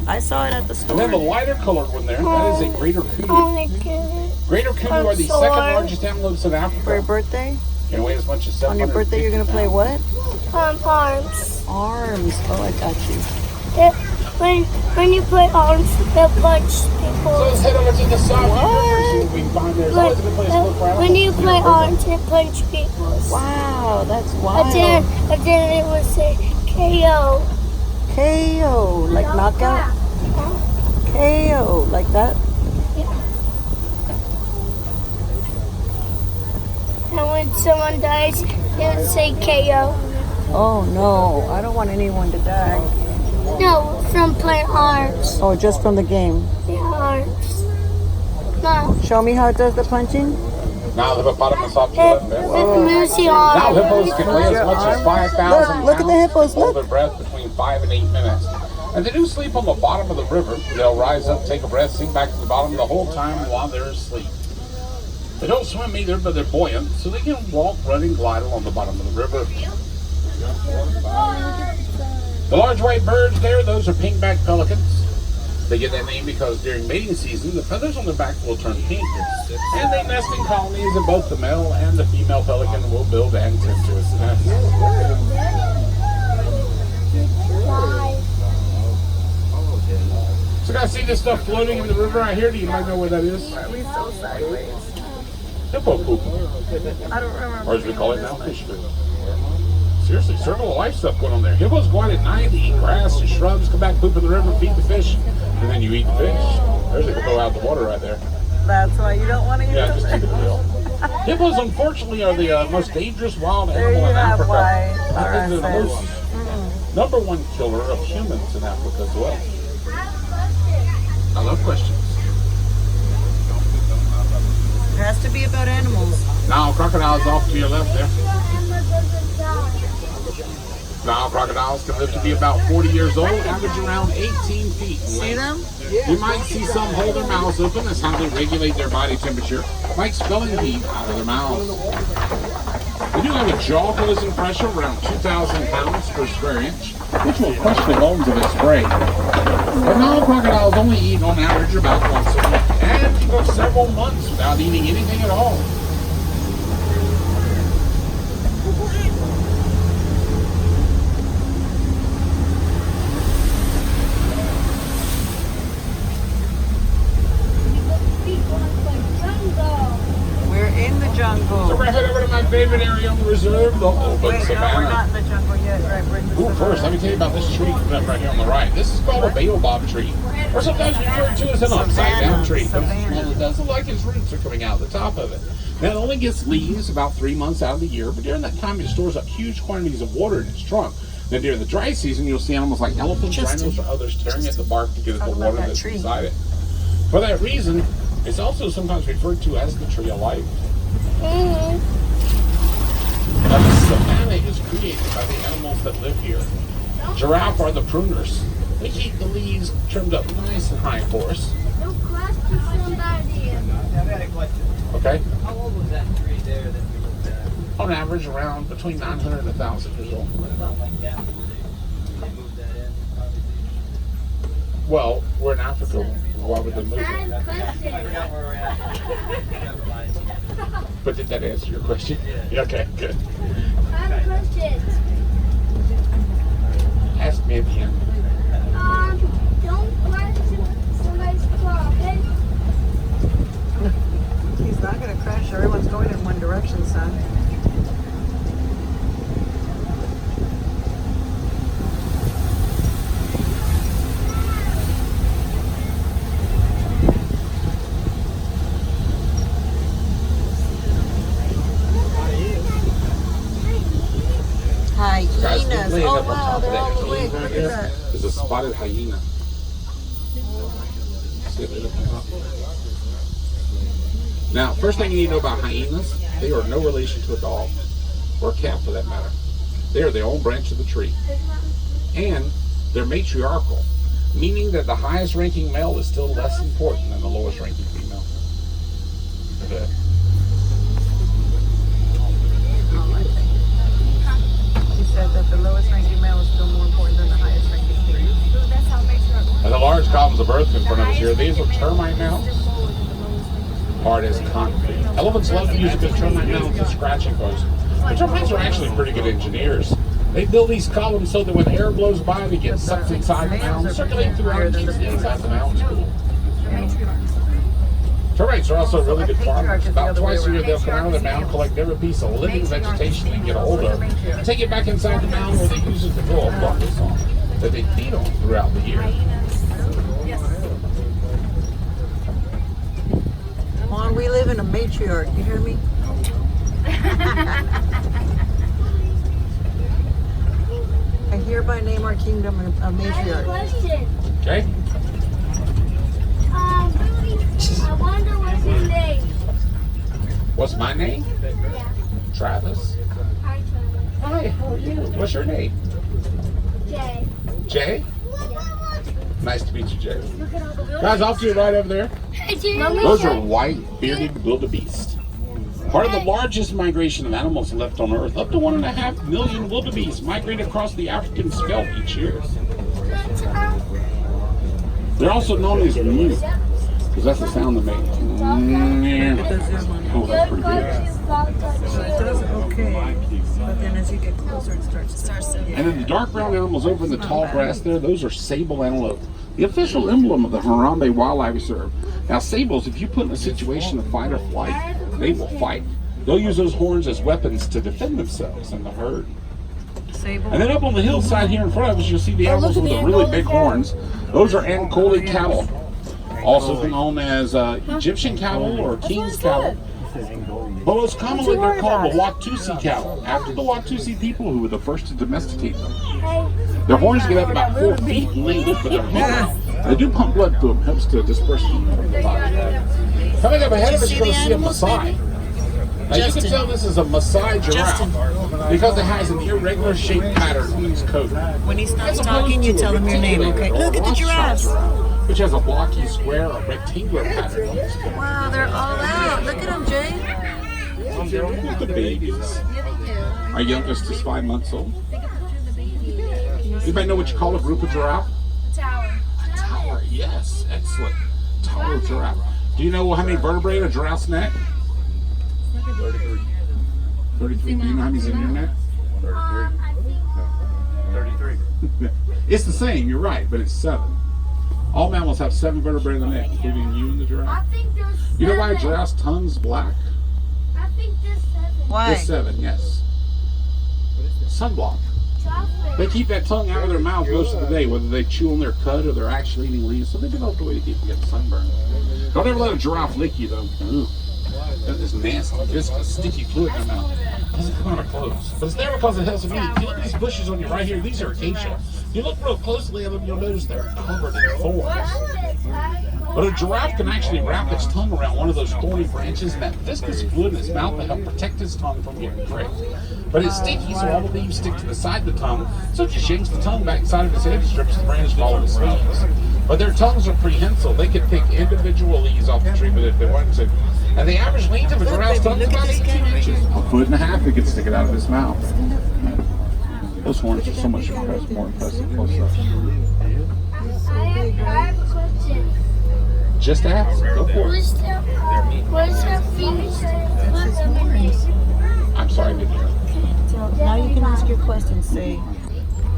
I saw it at the store. And then the lighter colored one there, that is a greater kudu. Greater kudu are the second largest antelopes in Africa. For your birthday? Can weigh as much as 750 On your birthday, you're going to play what? Arms. Arms. Oh, I got you. When you play arms, they'll punch people. So let's head over to the side. See what we can find there. It's always a good place to look for when you play arms, they punch people. Wow, that's wild. And then it would say KO. KO, like knockout? KO, like that? Yeah. And when someone dies, it would say KO. Oh no, I don't want anyone to die. No, from playing arms. Oh, just from the game? Yeah, arms. No. Show me how it does the punching. Now the hippopotamus off to the left there. Now hippos can weigh as much as 5,000 pounds. Look at the hippos, Hold their breath between 5 and 8 minutes. And they do sleep on the bottom of the river. They'll rise up, take a breath, sink back to the bottom the whole time while they're asleep. They don't swim either, but they're buoyant, so they can walk, run, and glide along the bottom of the river. The large white birds there, those are pink-backed pelicans. They get that name because during mating season, the feathers on their back will turn pink. And they nest in colonies, and both the male and the female pelican will build and tend to its nest. So guys, see this stuff floating in the river right here? Do you might know where that is? Are we so sideways? Hippo poop. I don't remember. Or as we call it now, fish poop. Seriously, circle of life stuff going on there. Hippos go out at night to eat grass and shrubs, come back, poop in the river, feed the fish, and then you eat the fish. There's a hippo out the water right there. That's why you don't want to eat Yeah, them. just keep it real. Hippos, unfortunately, are the most dangerous wild animal in Africa. I think they're the most #1 killer of humans in Africa as well. I love questions. It has to be about animals. Now, crocodiles off to your left there. Now, crocodiles can live to be about 40 years old, average around 18 feet. See them? You might see some hold their mouths open. That's how they regulate their body temperature by expelling heat out of their mouths. They do have a jaw closing pressure around 2,000 pounds per square inch, which will crush the bones of its prey. But now crocodiles only eat on average about once a week, and can go several months without eating anything at all. We're in the jungle. So we're head over to my favorite area on the reserve, the open Wait, no, savanna. we're not in the jungle yet. Right, we're in the Ooh, first, let me tell you about this tree right here on the right. This is called a baobab tree, or sometimes referred to as an upside-down tree. Savannah. It doesn't look like its roots are coming out the top of it. Now, it only gets leaves about 3 months out of the year, but during that time, it stores up huge quantities of water in its trunk. Now, during the dry season, you'll see animals like elephants, rhinos, or others tearing at the bark to get at the water that's inside it. For that reason, it's also sometimes referred to as the tree of life. Now, the savanna is created by the animals that live here. Giraffe are the pruners. They keep the leaves trimmed up nice and high for us. Okay? How old was that tree there that we looked at? On average, around between 900 and 1,000 years old. What about like that? They moved that in? Well, we're in Africa. Why would they move it? I forgot where we're at. Never mind. But did that answer your question? Yeah. Okay, good. I have a question. Ask me at the end. Don't crash somebody's car, okay? He's not going to crash. Everyone's going in one direction, son. Hyenas. Oh, wow, they're all the way. Look at that. There's a spotted hyena. See it up top. Now, first thing you need to know about hyenas, they are no relation to a dog, or a cat for that matter. They are their own branch of the tree. And they're matriarchal, meaning that the highest ranking male is still less important than the lowest ranking female. Okay. He said that the lowest ranking male is still more important than the highest ranking female. That's how matriarchal. And the large columns of earth in front of us here. These are termite mounds. Hard as concrete. Elephants love to use a good termite mound as a scratching post. The termites are actually pretty good engineers. They build these columns so that when air blows by, they get sucked inside the mound, circulating throughout and keeps the inside the mound cool. Termites are also really good farmers. About twice a year, they'll come out of the mound, collect every piece of living vegetation they get a hold of, and take it back inside the mound where they use it to grow a fungus on that they feed on throughout the year. Mom, we live in a matriarch. You hear me? I hereby name our kingdom a I have a matriarch. question. Okay? I wonder what's your name. What's my name? Yeah. Travis. Hi, Travis. Hi, how are you? What's your name? Jay. Jay? Nice to meet you, Jay. Look at all the buildings. Guys, off to your right over there. Hey, Jay. Those are white, bearded wildebeest. Part of the largest migration of animals left on Earth. Up to 1.5 million wildebeest migrate across the African schelp each year. They're also known as mute, because that's the sound they make. Oh, that's pretty good. It does okay, but then as you get closer, it starts to. And then the dark brown animals over in the tall grass there, those are sable antelope, the official emblem of the Harambe Wildlife Reserve. Now, sables, if you put in a situation of fight or flight, they will fight. They'll use those horns as weapons to defend themselves in the herd. Sable. And then up on the hillside here in front of us, you'll see the animals with the really big horns. Those are Ankole cattle, also known as Egyptian cattle or king's cattle. But most commonly, they're called the Watusi cattle, after the Watusi people who were the first to domesticate them. Their horns get up about 4 feet in length, but they're hollow. They do pump blood through them, helps to disperse heat from the body. Coming up ahead of us, you're going to see a Maasai. Now you can tell this is a Maasai giraffe because it has an irregular shaped pattern on its coat. When he stops talking, you tell him your name, okay? Look at the giraffes. Which has a blocky square or rectangular pattern on its coat. Wow, they're all out. Look at them, Jay. Look at the babies. Our youngest is 5 months old. Anybody know what you call a group of giraffe? Tower. A tower, yes. Excellent. Tower giraffe. Do you know how many vertebrae in a giraffe's neck? 33. 33. Do you know how many's in your neck? 33. It's the same, you're right, but it's 7. All mammals have 7 vertebrae in the neck, including you and the I giraffe. think there's 7. You know why a giraffe's tongue's black? I think there's 7. Why? There's 7, yes. Sunblock. Chocolate. They keep that tongue out of their mouth most of the day, whether they chew on their cud or they're actually eating leaves, so they develop a way to keep from getting sunburned. Don't ever let a giraffe lick you, though. Ugh. Got this nasty, viscous, sticky fluid in their mouth. It doesn't come out of clothes. But it's there because it helps them eat. If you look at these bushes on your right here, these are acacia. If you look real closely at them, you'll notice they're covered in thorns. But a giraffe can actually wrap its tongue around one of those thorny branches, and that viscous fluid in its mouth will help protect its tongue from getting pricked. But it's sticky, so all the leaves stick to the side of the tongue, so it just yanks the tongue back inside of its head and strips the branch and all of its leaves. But their tongues are prehensile. They can pick individual leaves off the tree, but if they wanted to. And the average length of a giraffe's tongue is about 18 inches. 1.5 it can stick it out of its mouth. Those horns are so much more impressive close up. I have a question. Just ask. Go for it. Where's her feet? I'm sorry, I didn't hear. So now you can ask your question. Say,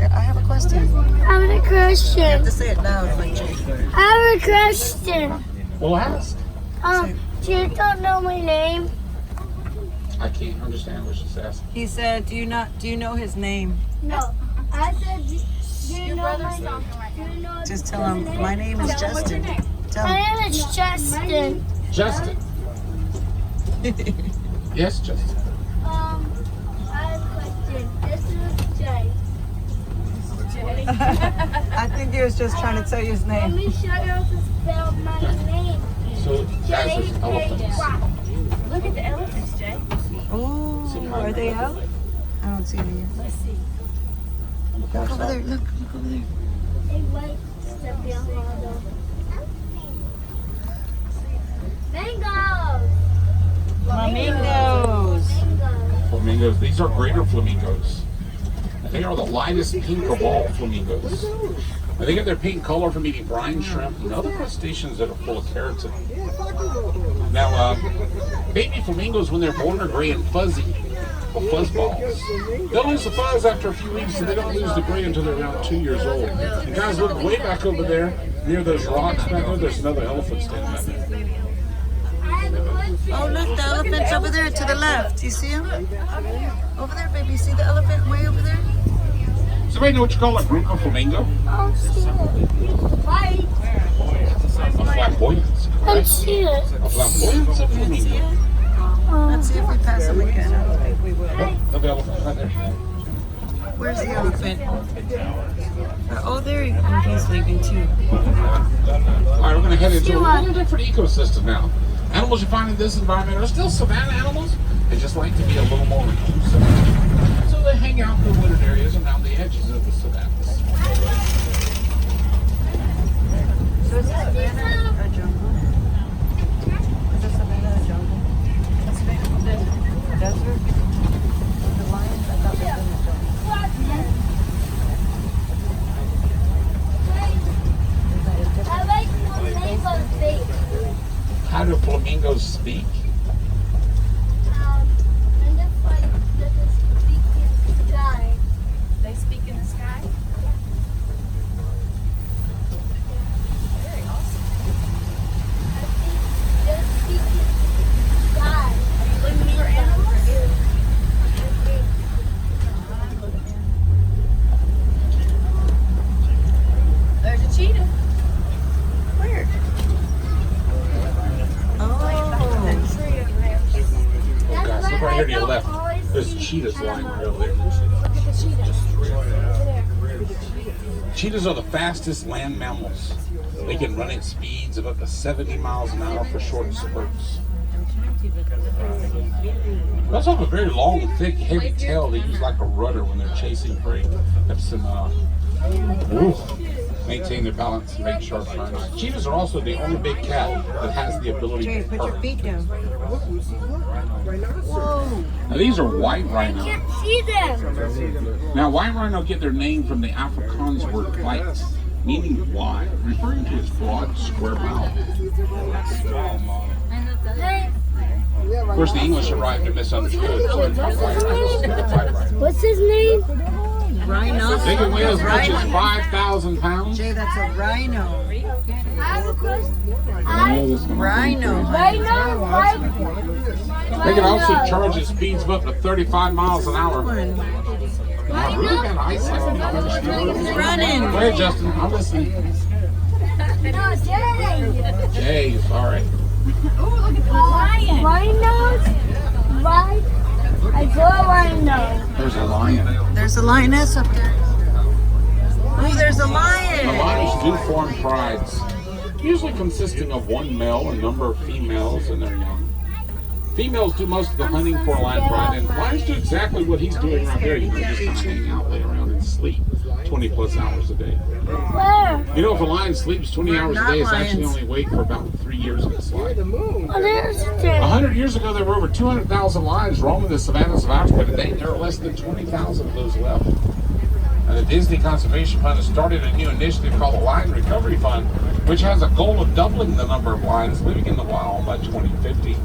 I have a question. I have a You have question. to say it loud, like Jay. I have a question. Well, ask. You don't know my name? I can't understand what she's asking. He said, do you know his name? No. I said, do you know my name? Just tell him, my name is Justin. Tell My him. name is Justin. Justin. Yes, Justin. I have a question. This is Jay. I think he was just trying to tell you his Let name. me show you how to spell my name. So, guys, there's elephants. Look at the elephants, Jay. Ooh, are they out? I don't see any yet. Let's see. Look over there, look over there. Hey, wait. Step behind them. Mangoes. Flamingos. Mangoes. Flamingos. These are greater flamingos. And they are the lightest pink of all flamingos. And they get their pink color from eating brine shrimp and other crustaceans that are full of keratin. Now, baby flamingos, when they're born, are gray and fuzzy, or fuzz balls. They'll lose the fuzz after a few weeks, and they don't lose the gray until they're around 2 years old. And guys, look way back over there, near those rocks back there, there's another elephant standing back there. Oh, look, the elephant's over there to the left. You see him? Over there, baby. See the elephant way over there? Does anybody know what you call a group of flamingo? Oh, see it. Bye. A flamboyance. I Correct? see it. A flamboyance of flamingo. Let's see if we pass him again. I don't think we will. Look at the elephant right there. Where's the elephant? Oh, there he is. He's leaving too. All right, we're going to head into a little different ecosystem now. Animals you find in this environment are still savanna animals. They just like to be a little more reclusive. So they hang out in the wooded areas around the edges of the savannas. So is this savannah a jungle? Is this savannah a jungle? Is it a desert? The lions, I thought they were in the jungle. I like the rainbow face. How do flamingos speak? And it's like that is speak in the sky. They speak in the sky? Very awesome. I think they speak in the sky. Are you looking for animals? There's a cheetah. Where? Oh. Oh, guys, look right here to your left. There's cheetahs lying right over there. Cheetahs are the fastest land mammals. They can run at speeds of up to 70 miles an hour for short spurts. They also have a very long, thick, heavy tail they use like a rudder when they're chasing prey. Helps them maintain their balance and make sharp turns. Cheetahs are also the only big cat that has the ability to Put your purr. feet down. Whoa. Now these are white rhino. Can't see them. Now white rhino get their name from the Afrikaans word white, meaning wide, referring to its broad, square mouth. Hey, Of course, the English arrived and misunderstood. So they called white rhinos white rhino. what's his name? Rhino. They can weigh as much as 5,000 pounds. Jay, that's a rhino. I have a question. Oh, this one. Rhino. They can also charge at speeds of up to 35 miles an hour. Now, really bad eyesight. He's running. Go ahead, Justin. I'm listening. No, Jay. Jay, sorry. Rhinos? Right? I saw a rhino. There's a lion. There's a lioness up there. Oh, there's a The lion. lions do form prides, usually consisting of one male and a number of females and their young. Females do most of the hunting for a lion pride, and lions do exactly what he's doing right there. You can just kind of hang out, lay around, and sleep 20 plus hours a day. Where? You know, if a lion sleeps 20 hours a Not day, it's actually lions. only awake for about 3 years of its life. Oh, there's Jay. 100 years ago, there were over 200,000 lions roaming the savannas of Africa. Today, there are less than 20,000 of those left. And the Disney Conservation Fund has started a new initiative called the Lion Recovery Fund, which has a goal of doubling the number of lions living in the wild by 2050.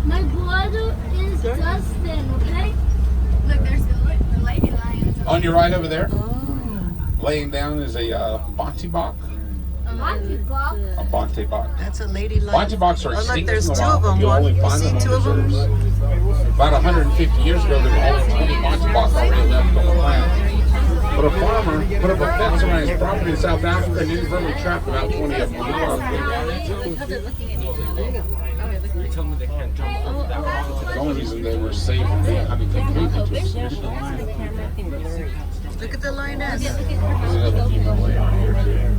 My brother is Justin, okay? Look, there's the lady lions. On your right over there, Oh. laying down is a bontebok. A bontebok. That's a lady lion. Bonteboks are Oh, look, extinct there's in the two wild. of them. You'll only You find see them on two of them? reserves. About 150 years ago, there were only 20 bonteboks already left on the planet. But a farmer put up a fence around his property in South Africa and inadvertently trapped about 20 of them. The only reason they were saved from being hunted completely to extinction. Look at the lioness. There's another female laying right here too.